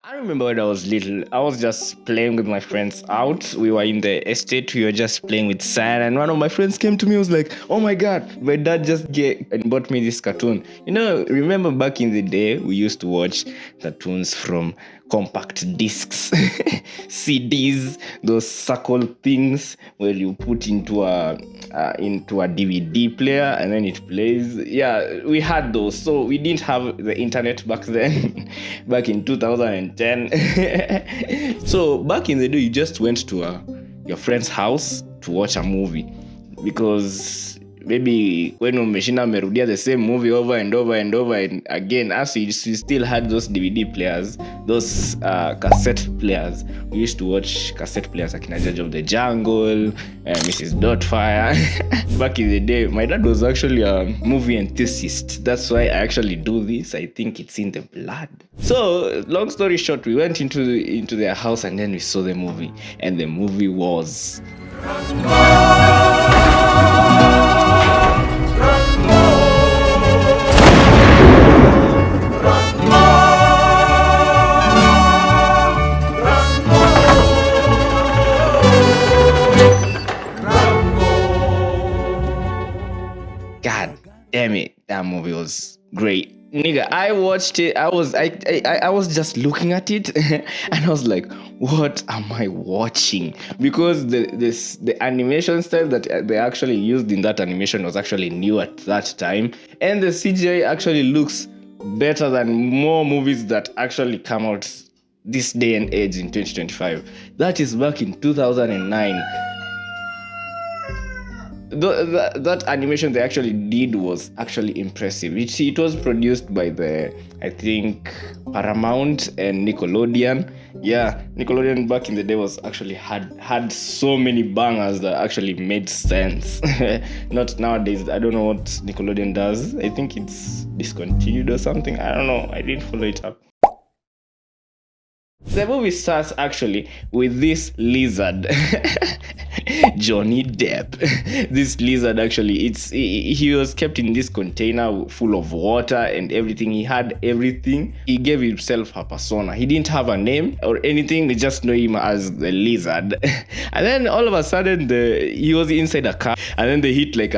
I remember when I was little, I was just playing with my friends out. We were in the estate, we were just playing with sand, and one of my friends came to me and was like, "Oh my god, my dad just and bought me this cartoon." Remember back in the day, we used to watch cartoons from compact discs, CDs, those circle things where you put into a DVD player and then it plays. Yeah, we had those. So we didn't have the internet back then, back in 2010. So back in the day, you just went to your friend's house to watch a movie because maybe when umeshinda amerudia the same movie over and over and over and again, as we still had those DVD players, those cassette players. We used to watch cassette players like Judge of the Jungle, Mrs. Dotfire. Back in the day, my dad was actually a movie enthusiast. That's why I actually do this. I think it's in the blood. So, long story short, we went into their house and then we saw the movie. And the movie was... God damn it, that movie was great. Nigga, I watched it. I was just looking at it and I was like, what am I watching? Because the animation style that they actually used in that animation was actually new at that time. And the CGI actually looks better than more movies that actually come out this day and age in 2025. That is back in 2009. That animation they actually did was actually impressive. It was produced by I think Paramount and Nickelodeon. Yeah, Nickelodeon back in the day was actually had so many bangers that actually made sense. Not nowadays. I don't know what Nickelodeon does. I think it's discontinued or something. I don't know. I didn't follow it up. The movie starts actually with this lizard, Johnny Depp. This lizard actually, he was kept in this container full of water and everything. He had everything. He gave himself a persona. He didn't have a name or anything. They just know him as the lizard. And then all of a sudden, he was inside a car, and then they hit like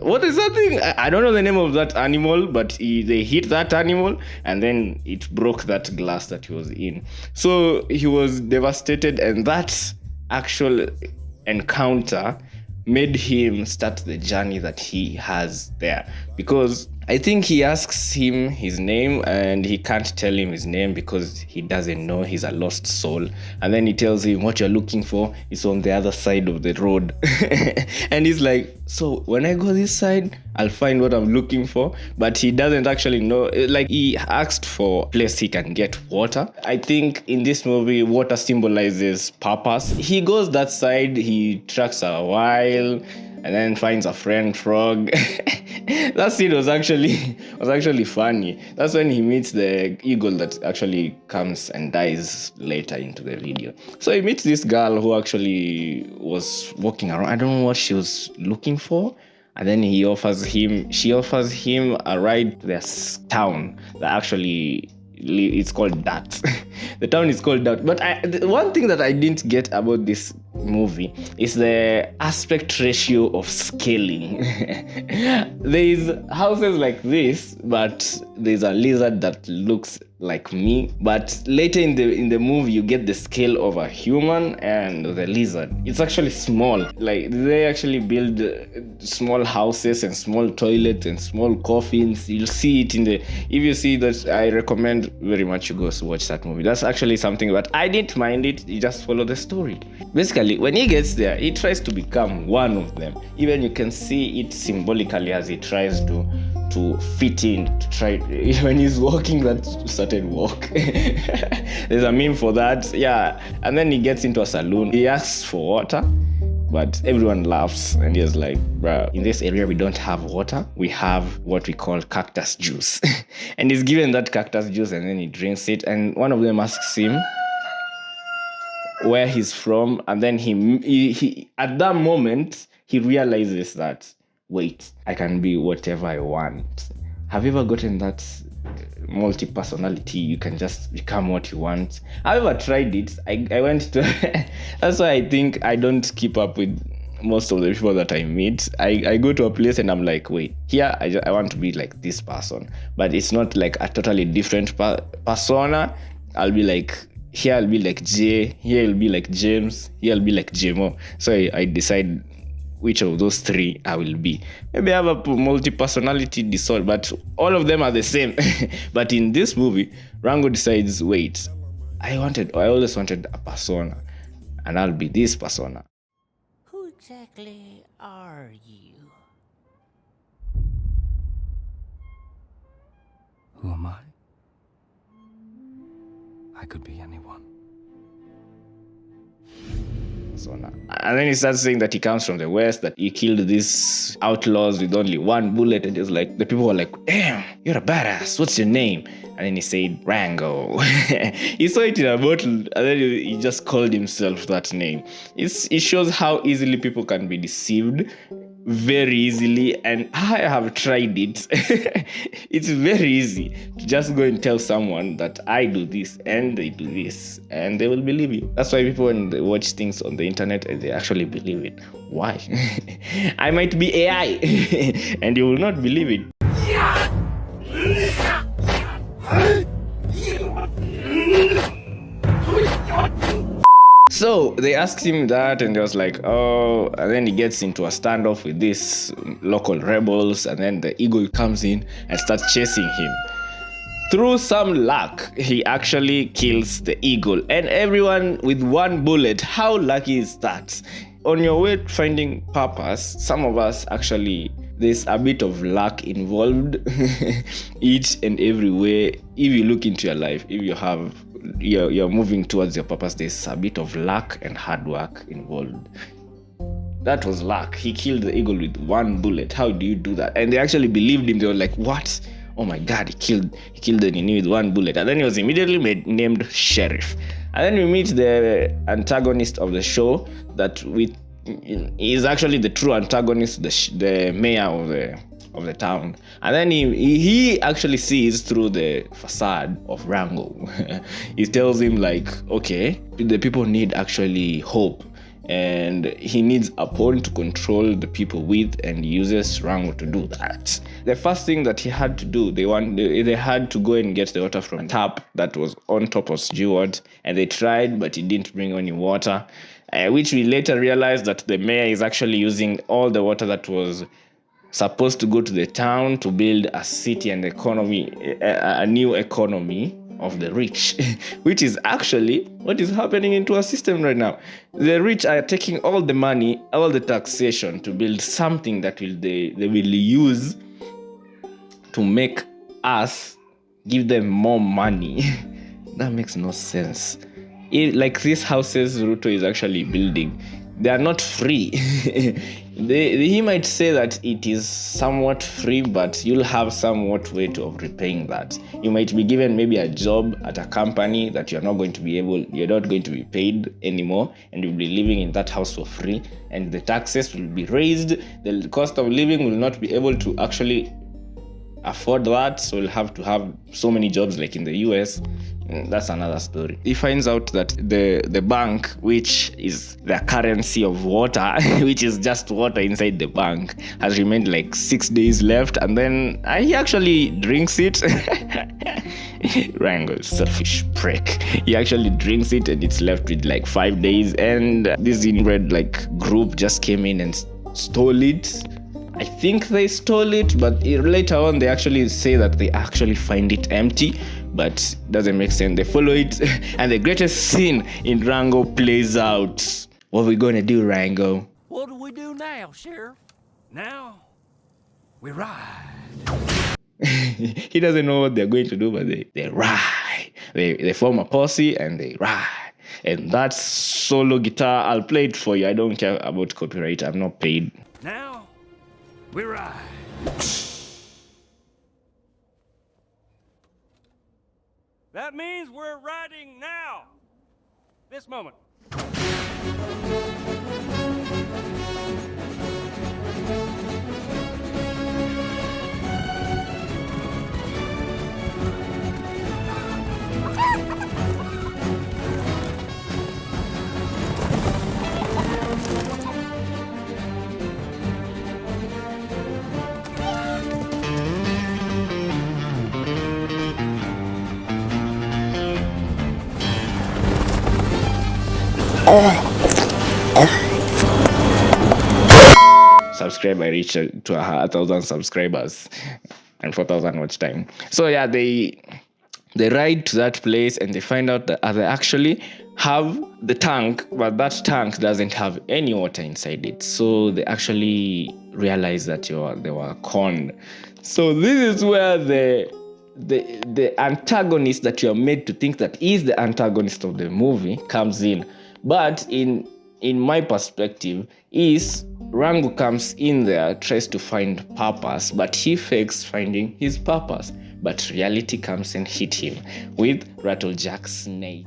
what is that thing? I don't know the name of that animal, but they hit that animal, and then it broke that glass that he was in. So he was devastated, and that actual encounter made him start the journey that he has there, because I think he asks him his name and he can't tell him his name because he doesn't know. He's a lost soul. And then he tells him what you're looking for is on the other side of the road. And he's like, so when I go this side, I'll find what I'm looking for. But he doesn't actually know. Like, he asked for a place he can get water. I think in this movie, water symbolizes purpose. He goes that side, he tracks a while, and then finds a friend frog. That scene was actually funny. That's when he meets the eagle that actually comes and dies later into the video. So he meets this girl who actually was walking around. I don't know what she was looking for. And then she offers him a ride to this town that actually it's called That. The town is called That. But the one thing that I didn't get about this movie is the aspect ratio of scaling. There's houses like this, but there's a lizard that looks like me. But later in the movie, you get the scale of a human and the lizard. It's actually small. Like, they actually build small houses and small toilets and small coffins. You'll see it if you see that, I recommend very much you go watch that movie. That's actually something that I didn't mind it. You just follow the story. Basically, when he gets there, he tries to become one of them. Even you can see it symbolically as he tries to fit in, to try when he's walking that certain walk. There's a meme for that. Yeah. And then he gets into a saloon. He asks for water, but everyone laughs and he's like, bro, in this area we don't have water. We have what we call cactus juice. And he's given that cactus juice and then he drinks it. And one of them asks him where he's from, and then he at that moment he realizes that, wait, I can be whatever I want. Have you ever gotten that multi-personality. You can just become what you want. I've never tried it. I went to that's why I think I don't keep up with most of the people that I meet. I go to a place and I'm like, wait, here I want to be like this person, but it's not like a totally different persona. I'll be like, here I'll be like Jay, here I'll be like James, here I'll be like Jemo. So I decide which of those three I will be. Maybe I have a multi-personality disorder, but all of them are the same. But in this movie, Rango decides, wait, I always wanted a persona, and I'll be this persona. Who exactly are you? Who am I? I could be anyone. Persona. And then he starts saying that he comes from the West, that he killed these outlaws with only one bullet, and it's like the people were like, damn, you're a badass, what's your name? And then he said Rango. He saw it in a bottle, and then he just called himself that name. It shows how easily people can be deceived, very easily, and I have tried it. It's very easy to just go and tell someone that I do this and they do this, and they will believe you. That's why people, when they watch things on the internet, they actually believe it. Why? I might be AI and you will not believe it. So they asked him that, and he was like, oh, and then he gets into a standoff with these local rebels, and then the eagle comes in and starts chasing him. Through some luck, he actually kills the eagle, and everyone with one bullet. How lucky is that? On your way to finding purpose, some of us actually, there's a bit of luck involved. Each and every way. If you look into your life, if you're moving towards your purpose, there's a bit of luck and hard work involved. That was luck. He killed the eagle with one bullet. How do you do that? And they actually believed him. They were like, what? Oh my God, he killed the Nini with one bullet. And then he was immediately named sheriff. And then we meet the antagonist of the show, that is actually the true antagonist, the mayor of the town. And then he actually sees through the facade of Rango. He tells him like, okay, the people need actually hope, and he needs a pawn to control the people with, and he uses Rango to do that. The first thing that he had to do, they had to go and get the water from a tap that was on top of Stewart, and they tried, but he didn't bring any water, which we later realized that the mayor is actually using all the water that was supposed to go to the town to build a city and economy, a new economy of the rich, which is actually what is happening into our system right now. The rich are taking all the money, all the taxation to build something that they will use to make us give them more money. That makes no sense. Like these houses Ruto is actually building, they are not free. He might say that it is somewhat free, but you'll have somewhat way of repaying that. You might be given maybe a job at a company that you're not going to be paid anymore, and you'll be living in that house for free, and the taxes will be raised. The cost of living will not be able to actually afford that, so you'll have to have so many jobs like in the US. That's another story. He finds out that the bank, which is the currency of water, which is just water inside the bank, has remained like 6 days left, and then he actually drinks it. Rango, selfish prick. He actually drinks it, and it's left with like 5 days, and this inbred like group just came in and stole it. I think they stole it, but later on they actually say that they actually find it empty, but doesn't make sense. They follow it, and the greatest scene in Rango plays out. What are we gonna do, Rango? What do we do now, Sheriff? Now, we ride. He doesn't know what they're going to do, but they ride. They form a posse and they ride. And that solo guitar, I'll play it for you. I don't care about copyright. I'm not paid. Now, we ride. That means we're riding now. This moment. subscribe. I reached to 1,000 subscribers and 4,000 watch time. So yeah, they ride to that place and they find out that they actually have the tank, but that tank doesn't have any water inside it. So they actually realize that they were conned. So this is where the antagonist that you are made to think that is the antagonist of the movie comes in. But in my perspective, is Rango comes in there, tries to find purpose, but he fakes finding his purpose. But reality comes and hit him with Rattlejack Snake.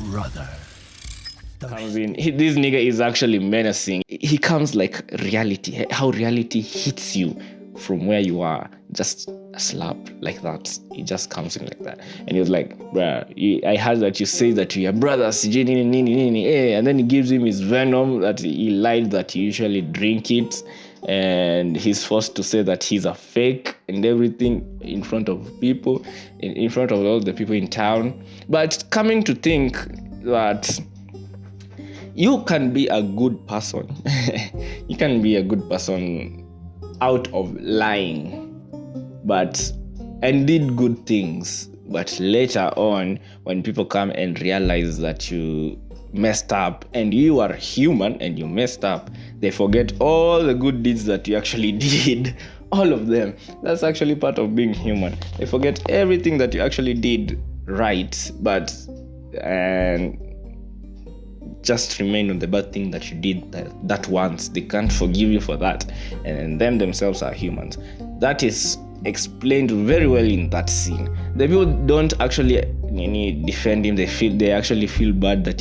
Brother. Comes in. This nigga is actually menacing. He comes like reality, how reality hits you from where you are, just a slap like that. He just comes in like that, and he was like, "Bruh, I heard that you say that you are brothers, and then he gives him his venom that he lied that he usually drink it, and he's forced to say that he's a fake and everything in front of people, in front of all the people in town. But coming to think that you can be a good person. You can be a good person out of lying, and did good things. But later on, when people come and realize that you messed up, and you are human and you messed up, they forget all the good deeds that you actually did. All of them. That's actually part of being human. They forget everything that you actually did right, and just remain on the bad thing that you did that once. They can't forgive you for that, and them themselves are humans. That is explained very well in that scene. The people don't actually defend him. They actually feel bad that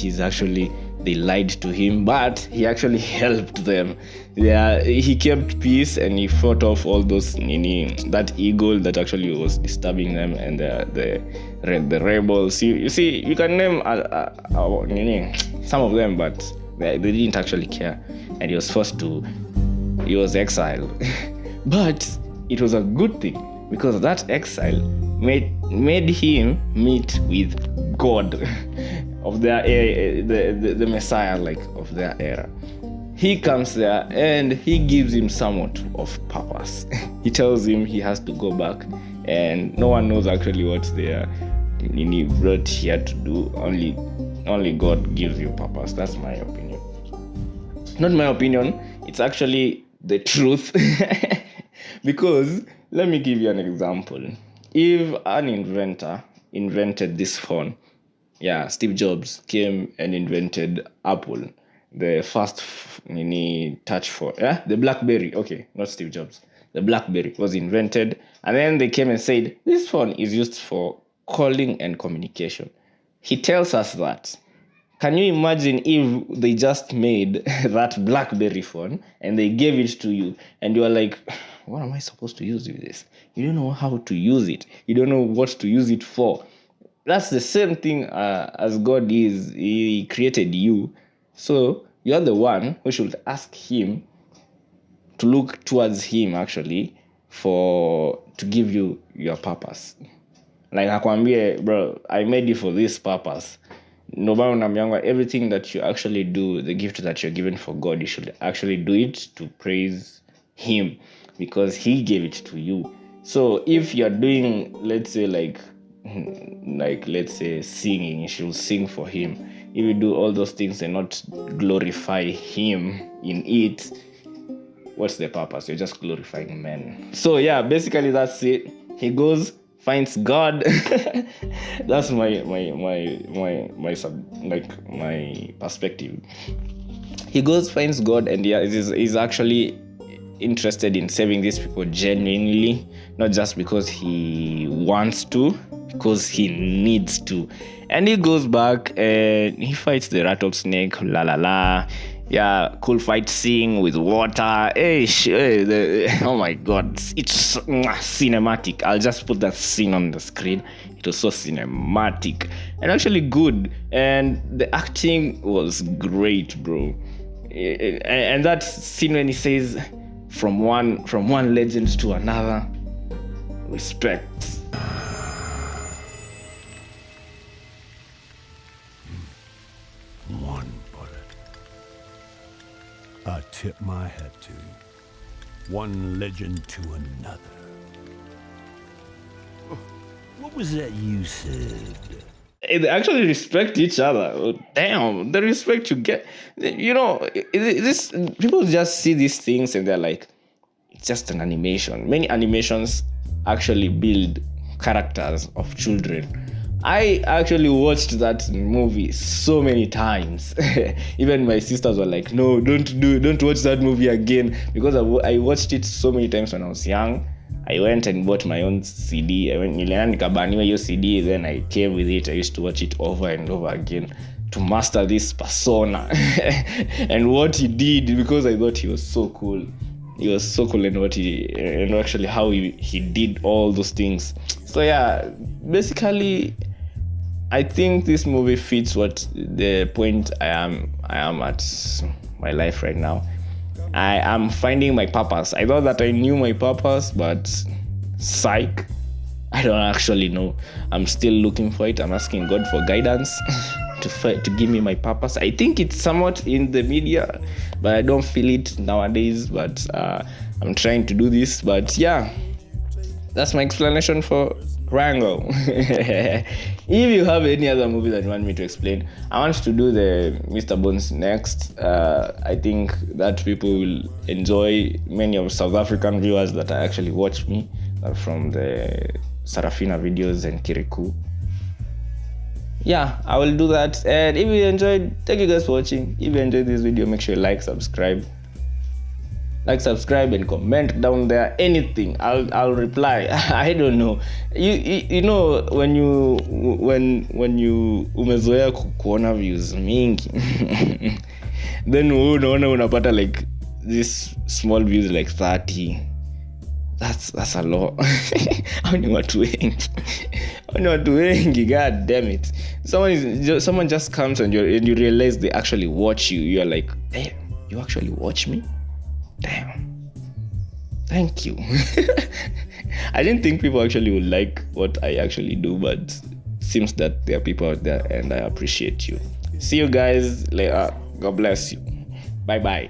they lied to him, but he actually helped them. He kept peace and he fought off all those that eagle that actually was disturbing them, and the rebels. You see, you can name some of them, but they didn't actually care, and he was exiled. But it was a good thing, because that exile made him meet with God of their the Messiah, like of their era. He comes there and he gives him somewhat of purpose. He tells him he has to go back, and no one knows actually what they are brought here to do. Only God gives you purpose. That's my opinion. Not my opinion, it's actually the truth. Because let me give you an example. If an inventor invented this phone, Steve Jobs came and invented Apple, the first touch phone, the BlackBerry. Okay, not Steve Jobs. The BlackBerry was invented, and then they came and said this phone is used for calling and communication. He tells us that. Can you imagine if they just made that BlackBerry phone and they gave it to you, and you are like, what am I supposed to use with this? You don't know how to use it. You don't know what to use it for. That's the same thing as God is. He created you. So you're the one who should ask him to look towards him actually to give you your purpose. Like akwambie, bro, I made you for this purpose. Everything that you actually do, the gift that you're given for God, you should actually do it to praise him, because he gave it to you. So if you're doing, let's say let's say singing, you should sing for him. If you do all those things and not glorify him in it, what's the purpose? You're just glorifying men. So basically that's it. He goes, finds God. That's my perspective. He goes, finds God, and he's actually interested in saving these people genuinely, not just because he wants to, because he needs to. And he goes back and he fights the rattlesnake, Yeah, cool fight scene with water. Oh my god, it's cinematic. I'll just put that scene on the screen. It was so cinematic and actually good, and the acting was great, bro. And that scene when he says, "From one legend to another, respect." One bullet. I tip my hat to you. One legend to another. What was that you said? They actually respect each other. Oh, damn, the respect you get. This people just see these things and they're like, it's just an animation. Many animations actually build characters of children. I actually watched that movie so many times. Even my sisters were like, "No, don't watch that movie again," because I watched it so many times when I was young. I went and bought my own CD. Nilienda nikabaniwa hiyo CD, then I came with it. I used to watch it over and over again to master this persona and what he did, because I thought he was so cool. He was so cool in and actually how he did all those things. So yeah, basically I think this movie fits what the point I am at my life right now. I am finding my purpose. I thought that I knew my purpose, but psych, I don't actually know. I'm still looking for it. I'm asking God for guidance to give me my purpose. I think it's somewhat in the media, but I don't feel it nowadays. But I'm trying to do this. But yeah, that's my explanation for Rango. If you have any other movie that you want me to explain, I want to do the Mr. Bones next. I think that people will enjoy. Many of South African viewers that actually watch me are from the Sarafina videos and Kirikou. Yeah, I will do that. And if you enjoyed, thank you guys for watching. If you enjoyed this video, make sure you like, subscribe, and comment down there. Anything, I'll reply. I don't know. You know when you umezoea kuona views mingi then unaona unapata like this small views like 30. That's a lot. Hao ni watu wengi. God damn it. Someone just comes and you realize they actually watch you. You're like, hey, you actually watch me? Damn, thank you. I didn't think people actually would like what I actually do, but seems that there are people out there and I appreciate you. See you guys later. God bless you. Bye bye.